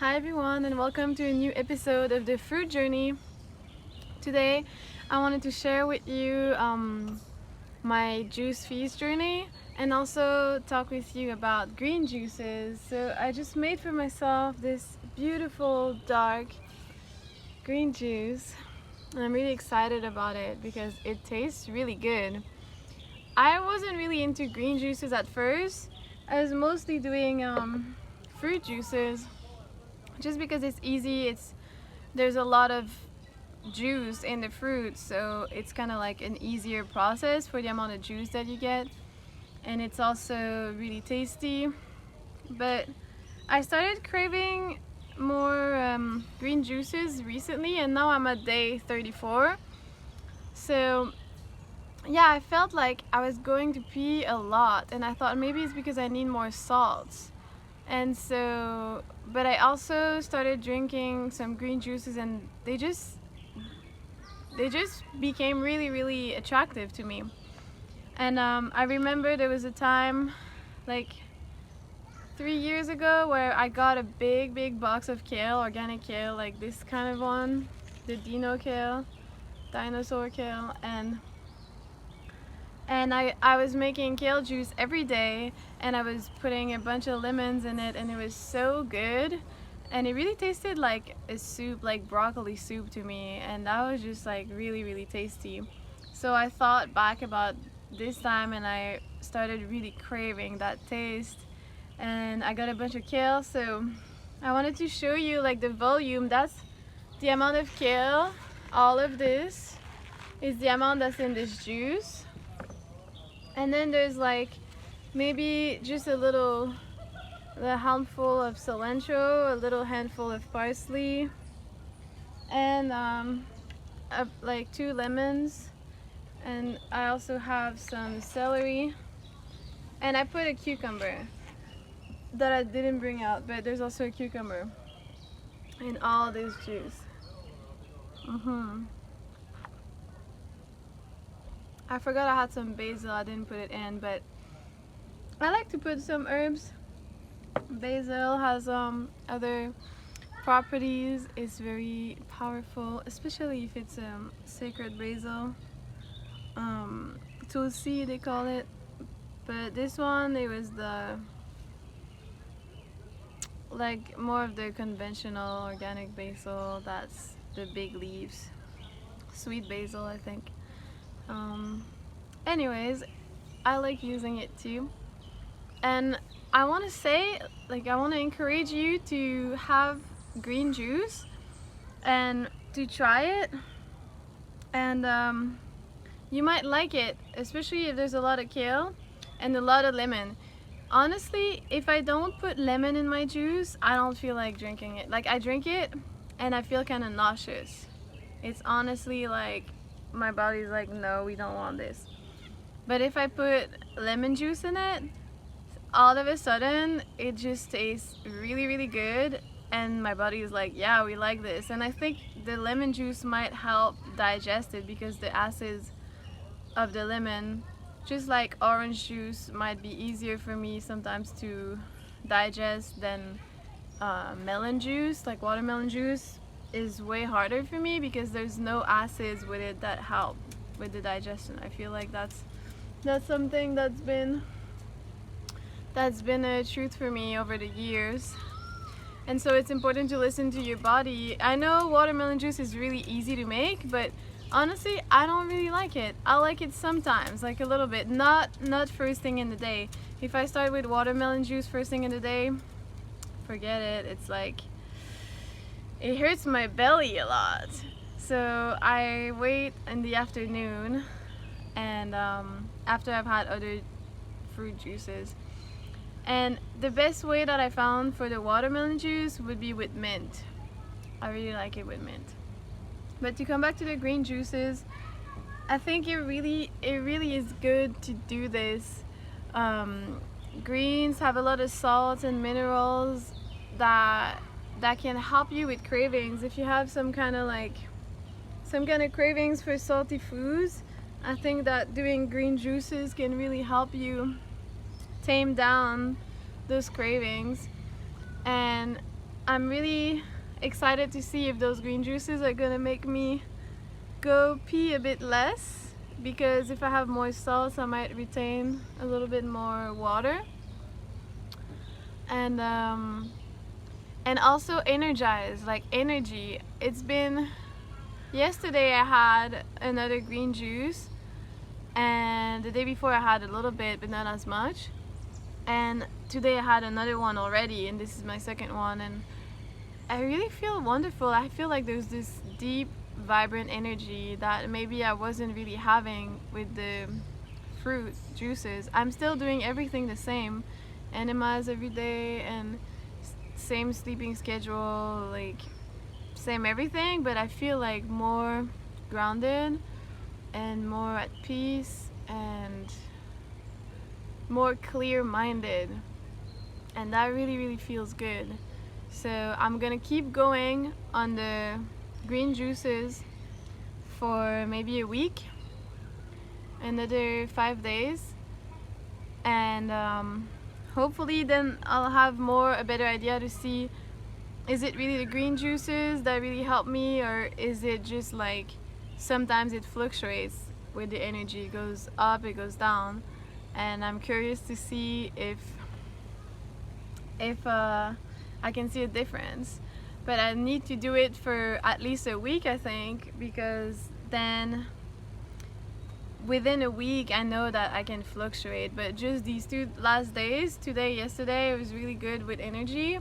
Hi everyone and welcome to a new episode of the Fruit Journey. Today I wanted to share with you my juice feast journey and also talk with you about green juices. So I just made for myself this beautiful dark green juice and I'm really excited about it because it tastes really good. I wasn't really into green juices at first. I was mostly doing fruit juices just because it's easy. There's a lot of juice in the fruit, so it's kind of like an easier process for the amount of juice that you get, and it's also really tasty. But I started craving more green juices recently, and now I'm at day 34. So yeah, I felt like I was going to pee a lot, and I thought maybe it's because I need more salt. And so, but I also started drinking some green juices, and they just became really attractive to me. And I remember there was a time, like 3 years ago, where I got a big box of kale, organic kale, like this kind of one, the Dino kale, dinosaur kale, and I was making kale juice every day, and I was putting a bunch of lemons in it, and it was so good, and it really tasted like a soup, like broccoli soup to me, and that was just like really tasty. So I thought back about this time, and I started really craving that taste, and I got a bunch of kale. So I wanted to show you like the volume. That's the amount of kale. All of this is the amount that's in this juice. And then there's like maybe just a handful of cilantro, a little handful of parsley, and like 2 lemons. And I also have some celery, and I put a cucumber that I didn't bring out, but there's also a cucumber in all this juice. I forgot I had some basil, I didn't put it in, but I like to put some herbs. Basil has other properties. It's very powerful, especially if it's sacred basil. Tulsi they call it, but this one, it was the like more of the conventional organic basil. That's the big leaves, sweet basil, I think. Anyways, I like using it too, and I want to say, like, I want to encourage you to have green juice and to try it, and you might like it, especially if there's a lot of kale and a lot of lemon. Honestly, if I don't put lemon in my juice, I don't feel like drinking it. Like, I drink it and I feel kind of nauseous. It's honestly like my body's like, no, we don't want this. But if I put lemon juice in it, all of a sudden it just tastes really good, and my body is like, yeah, we like this. And I think the lemon juice might help digest it, because the acids of the lemon, just like orange juice, might be easier for me sometimes to digest than melon juice. Like watermelon juice is way harder for me because there's no acids with it that help with the digestion. I feel like that's something that's been a truth for me over the years. And so it's important to listen to your body. I know watermelon juice is really easy to make, but honestly, I don't really like it. I like it sometimes, like a little bit, not first thing in the day. If I start with watermelon juice first thing in the day, forget it. It's like, it hurts my belly a lot. So I wait in the afternoon, and after I've had other fruit juices. And the best way that I found for the watermelon juice would be with mint. I really like it with mint. But to come back to the green juices, I think it really is good to do this. Greens have a lot of salts and minerals that can help you with cravings. If you have some kind of cravings for salty foods, I think that doing green juices can really help you tame down those cravings. And I'm really excited to see if those green juices are gonna make me go pee a bit less, because if I have moist salts I might retain a little bit more water. And also energize, like energy. It's been, yesterday I had another green juice, and the day before I had a little bit but not as much, and today I had another one already, and this is my second one, and I really feel wonderful. I feel like there's this deep vibrant energy that maybe I wasn't really having with the fruit juices. I'm still doing everything the same, enemas every day and same sleeping schedule, like same everything, but I feel like more grounded and more at peace and more clear-minded, and that really feels good. So I'm gonna keep going on the green juices for maybe a week, another 5 days, and hopefully then I'll have a better idea to see, is it really the green juices that really help me, or is it just like sometimes it fluctuates with the energy, it goes up, it goes down, and I'm curious to see if I can see a difference. But I need to do it for at least a week, I think, because then within a week I know that I can fluctuate. But just these 2 last days, today, yesterday, it was really good with energy.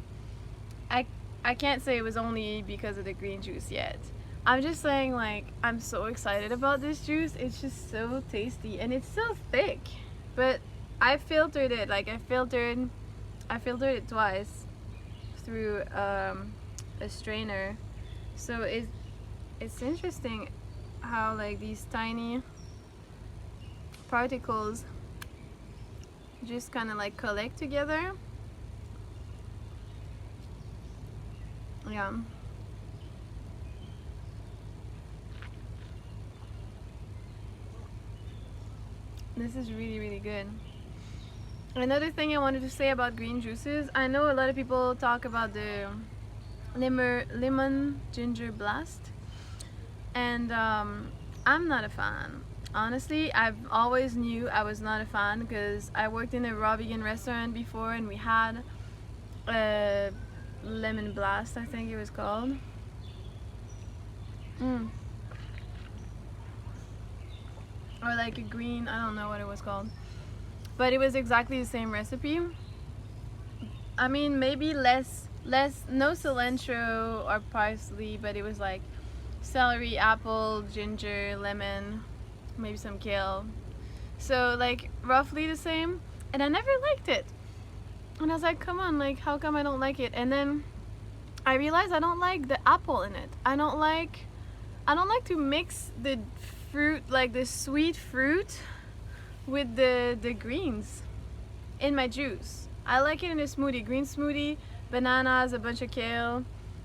I can't say it was only because of the green juice yet. I'm just saying, like, I'm so excited about this juice. It's just so tasty and it's so thick. But I filtered it, like I filtered it twice through a strainer. So it's interesting how like these tiny particles just kind of like collect together. Yeah. This is really good. Another thing I wanted to say about green juices, I know a lot of people talk about the lemon ginger blast, and I'm not a fan. Honestly, I've always knew I was not a fan because I worked in a raw vegan restaurant before and we had a lemon blast, I think it was called. Or like a green, I don't know what it was called, but it was exactly the same recipe. I mean, maybe less, no cilantro or parsley, but it was like celery, apple, ginger, lemon, maybe some kale. So like roughly the same, and I never liked it. And I was like, come on, like how come I don't like it? And then I realized I don't like the apple in it. I don't like to mix the fruit, like the sweet fruit, with the greens in my juice. I like it in a smoothie, green smoothie, bananas, a bunch of kale,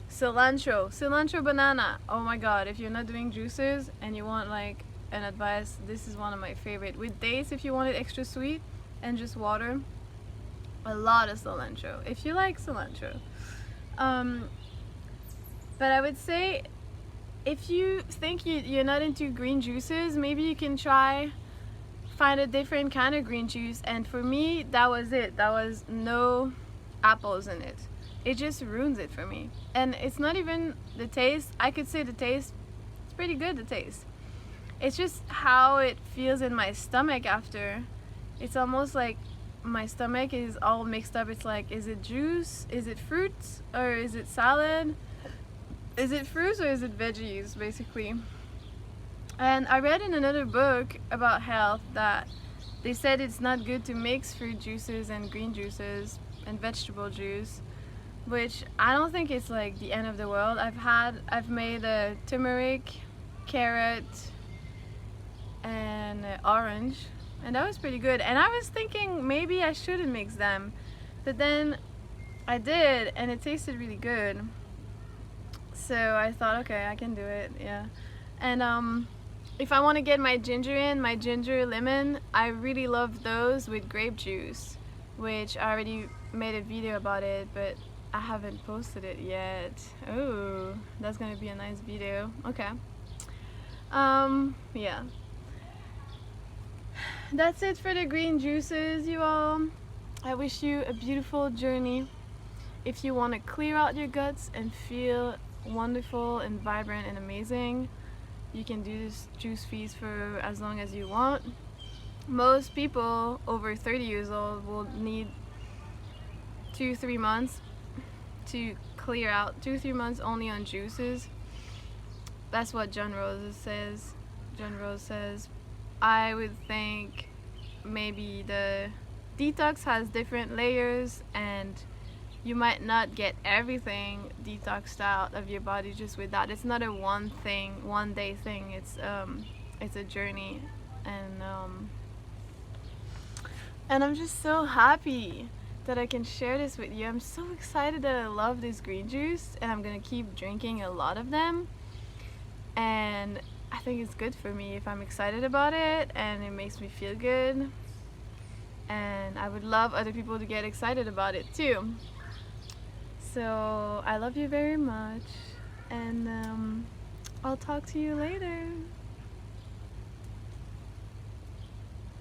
cilantro banana. Oh my god, if you're not doing juices and you want like an advice, this is one of my favorite. With dates, if you want it extra sweet, and just water, a lot of cilantro if you like cilantro. But I would say if you think you're not into green juices, maybe you can find a different kind of green juice. And for me, that was it. That was no apples in it. It just ruins it for me. And it's not even the taste. I could say the taste, it's pretty good, the taste. It's just how it feels in my stomach after. It's almost like my stomach is all mixed up. It's like, is it juice? Is it fruit? Or is it salad? Is it fruits or is it veggies, basically? And I read in another book about health that they said it's not good to mix fruit juices and green juices and vegetable juice, which I don't think it's like the end of the world. I've made a turmeric, carrot, and orange, and that was pretty good. And I was thinking maybe I shouldn't mix them, but then I did, and it tasted really good. So I thought, okay, I can do it, yeah. And if I want to get my ginger in, my ginger lemon, I really love those with grape juice, which I already made a video about it, but I haven't posted it yet. Oh, that's gonna be a nice video. Okay. Yeah. That's it for the green juices, you all. I wish you a beautiful journey. If you want to clear out your guts and feel wonderful and vibrant and amazing, you can do this juice feast for as long as you want. Most people over 30 years old will need 2-3 months to clear out. 2-3 months only on juices. That's what John Rose says. John Rose says, I would think maybe the detox has different layers, and you might not get everything detoxed out of your body just with that. It's not a one day thing. It's a journey, and I'm just so happy that I can share this with you. I'm so excited that I love this green juice, and I'm gonna keep drinking a lot of them. And I think it's good for me if I'm excited about it, and it makes me feel good. And I would love other people to get excited about it too. So I love you very much, and I'll talk to you later.